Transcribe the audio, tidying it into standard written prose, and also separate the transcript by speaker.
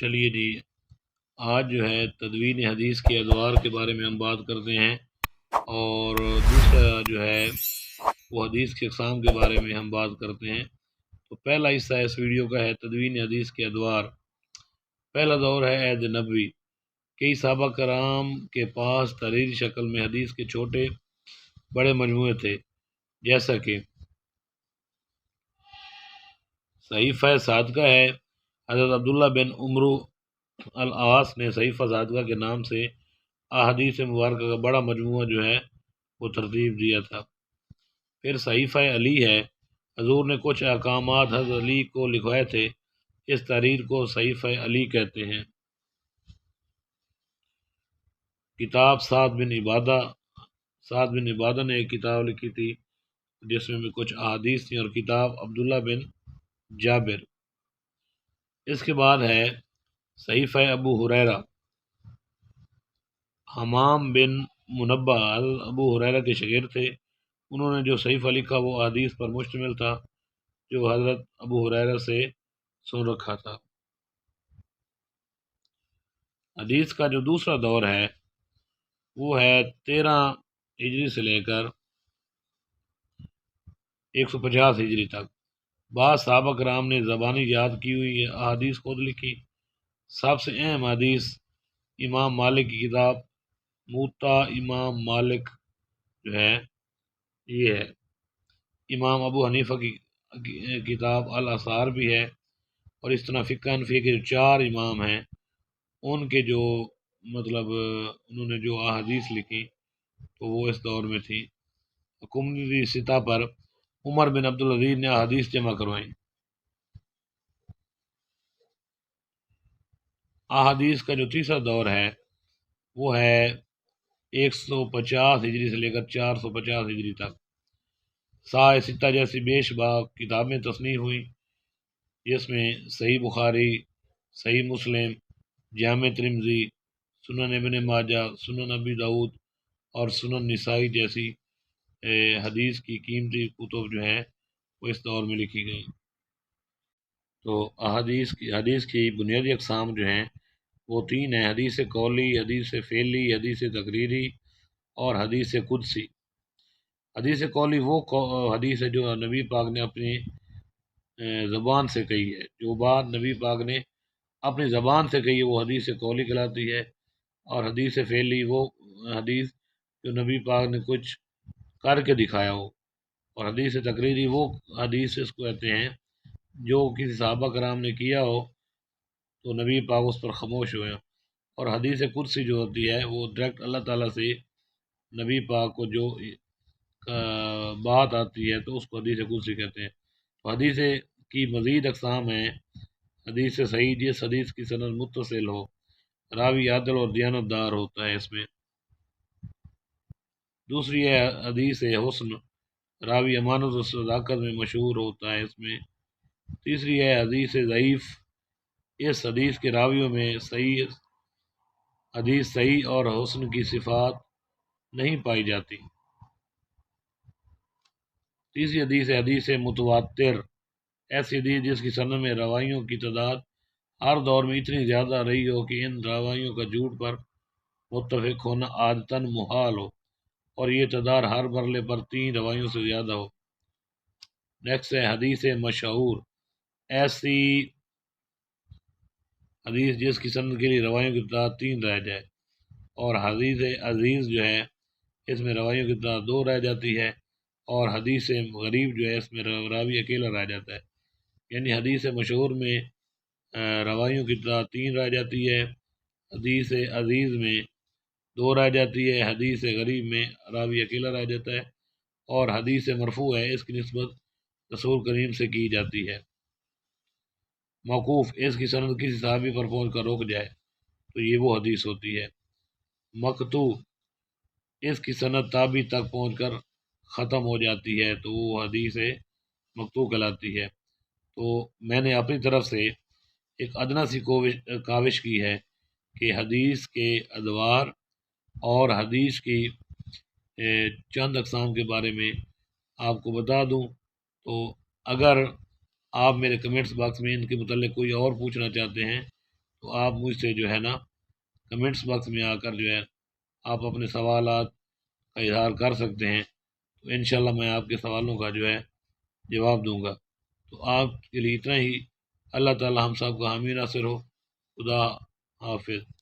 Speaker 1: چلیے جی، آج جو ہے تدوین حدیث کے ادوار کے بارے میں ہم بات کرتے ہیں، اور دوسرا جو ہے وہ حدیث کے اقسام کے بارے میں ہم بات کرتے ہیں۔ تو پہلا حصہ اس ویڈیو کا ہے تدوین حدیث کے ادوار۔ پہلا دور ہے عہد نبوی۔ کئی صحابہ کرام کے پاس تحریری شکل میں حدیث کے چھوٹے بڑے مجموعے تھے، جیسا کہ صحیفہ صادقہ ہے۔ حضرت عبداللہ بن عمرو العاص نے صحیفہ صادقہ کے نام سے احادیث مبارکہ کا بڑا مجموعہ جو ہے وہ ترتیب دیا تھا۔ پھر صحیفہ علی ہے۔ حضور نے کچھ احکامات حضرت علی کو لکھوائے تھے، اس تحریر کو صحیفہ علی کہتے ہیں۔ کتاب سعد بن عبادہ نے ایک کتاب لکھی تھی جس میں بھی کچھ احادیث تھیں، اور کتاب عبداللہ بن جابر۔ اس کے بعد ہے صحیفہ ابو ہریرہ۔ حمام بن منبہ ابو ہریرہ کے شاگرد تھے۔ انہوں نے جو صحیفہ لکھا وہ احادیث پر مشتمل تھا جو حضرت ابو ہریرہ سے سن رکھا تھا۔ حدیث کا جو دوسرا دور ہے وہ ہے 13 ہجری سے لے کر 150 ہجری تک۔ بعض صحابہ کرام نے زبانی یاد کی ہوئی احادیث خود لکھی۔ سب سے اہم حدیث امام مالک کی کتاب موطا امام مالک جو ہے یہ ہے۔ امام ابو حنیفہ کی کتاب الاثار بھی ہے، اور اس طرح فقہ حنفیہ کے جو 4 امام ہیں ان کے جو انہوں نے جو احادیث لکھی تو وہ اس دور میں تھی۔ حکومتی سطح پر عمر بن عبدالعزیز نے احادیث جمع کروائیں۔ احادیث کا جو تیسرا دور ہے وہ ہے 150 ہجری سے لے کر 450 ہجری تک۔ سائے ستہ جیسی بیش باغ کتابیں تصنیف ہوئیں، جس میں صحیح بخاری، صحیح مسلم، جامع ترمذی، سنن ابن ماجہ، سنن ابی داؤد اور سنن نسائی جیسی حدیث کی قیمتی کتب جو ہیں وہ اس دور میں لکھی گئیں۔ تو حدیث کی بنیادی اقسام جو ہیں وہ 3 ہیں: حدیث قولی، حدیث فعلی، حدیث تقریری اور حدیث قدسی۔ حدیث قولی وہ حدیث ہے جو نبی پاک نے اپنی زبان سے کہی ہے، جو بات نبی پاک نے اپنی زبان سے کہی ہے وہ حدیث قولی کہلاتی ہے۔ اور حدیث فعلی وہ حدیث جو نبی پاک نے کچھ کر کے دکھایا ہو، اور حدیث تقریری وہ حدیث اس کو کہتے ہیں جو کسی صحابہ کرام نے کیا ہو تو نبی پاک اس پر خاموش ہوئے۔ اور حدیث قدسی جو ہوتی ہے وہ ڈائریکٹ اللہ تعالیٰ سے نبی پاک کو جو بات آتی ہے تو اس کو حدیث قدسی کہتے ہیں۔ تو حدیث کی مزید اقسام ہیں: حدیث صحیح، جس حدیث کی سند متصل ہو، راوی عادل اور دیانت دار ہوتا ہے اس میں۔ دوسری ہے حدیث حسن، راوی امانت و صداقت میں مشہور ہوتا ہے اس میں۔ تیسری ہے حدیث ضعیف، اس حدیث کے راویوں میں حدیث صحیح اور حسن کی صفات نہیں پائی جاتی۔ تیسری حدیث ہے حدیث متواتر، ایسی حدیث جس کی سند میں راویوں کی تعداد ہر دور میں اتنی زیادہ رہی ہو کہ ان راویوں کا جھوٹ پر متفق ہونا عادتاً محال ہو، اور یہ تعداد ہر مرحلے پر 3 راویوں سے زیادہ ہو۔ نیکسٹ ہے حدیث مشہور، ایسی حدیث جس کی سند کے لیے راویوں کی تعداد 3 رہ جائے۔ اور حدیث عزیز جو ہے اس میں راویوں کی تعداد 2 رہ جاتی ہے۔ اور حدیث غریب جو ہے اس میں راوی اکیلا رہ جاتا ہے، یعنی حدیث مشہور میں راویوں کی تعداد 3 رہ جاتی ہے، حدیث عزیز میں 2 رہ جاتی ہے، حدیث غریب میں راوی اکیلا رہ جاتا ہے، اور حدیث مرفوع ہے اس کی نسبت رسول کریم سے کی جاتی ہے۔ موقوف، اس کی سند کسی صحابی پر پہنچ کر رک جائے تو یہ وہ حدیث ہوتی ہے۔ مقطوع، اس کی سند تابعی تک پہنچ کر ختم ہو جاتی ہے تو وہ حدیث مقطوع کہلاتی ہے۔ تو میں نے اپنی طرف سے ایک ادنا سی کاوش کی ہے کہ حدیث کے ادوار اور حدیث کی چند اقسام کے بارے میں آپ کو بتا دوں۔ تو اگر آپ میرے کمنٹس باکس میں ان کے متعلق کوئی اور پوچھنا چاہتے ہیں تو آپ مجھ سے جو ہے نا کمنٹس باکس میں آ کر جو ہے آپ اپنے سوالات کا اظہار کر سکتے ہیں، تو انشاءاللہ میں آپ کے سوالوں کا جو ہے جواب دوں گا۔ تو آپ کے لیے اتنا ہی۔ اللہ تعالی ہم سب کا حامی ناصر ہو۔ خدا حافظ۔